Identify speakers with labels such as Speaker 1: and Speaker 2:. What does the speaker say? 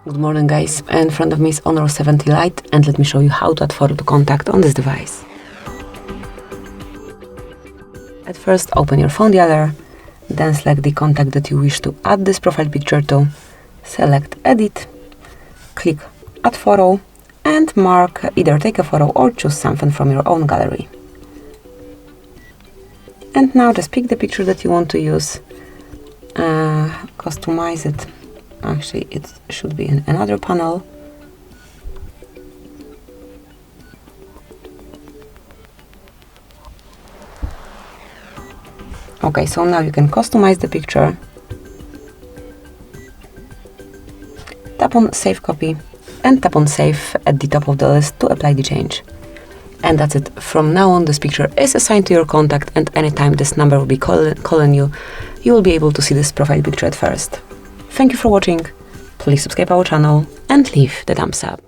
Speaker 1: Good morning guys, in front of me is Honor 70 Lite and let me show you how to add photo to contact on this device. At first open your phone dialer, then select the contact that you wish to add this profile picture to, select edit, click add photo and mark either take a photo or choose something from your own gallery. And now just pick the picture that you want to use, customize it. Actually, it should be in another panel. Okay, so now you can customize the picture. Tap on Save Copy and tap on Save at the top of the list to apply the change. And that's it. From now on, this picture is assigned to your contact, and anytime this number will be calling you, you will be able to see this profile picture at first. Thank you for watching. Please subscribe our channel and leave the thumbs up.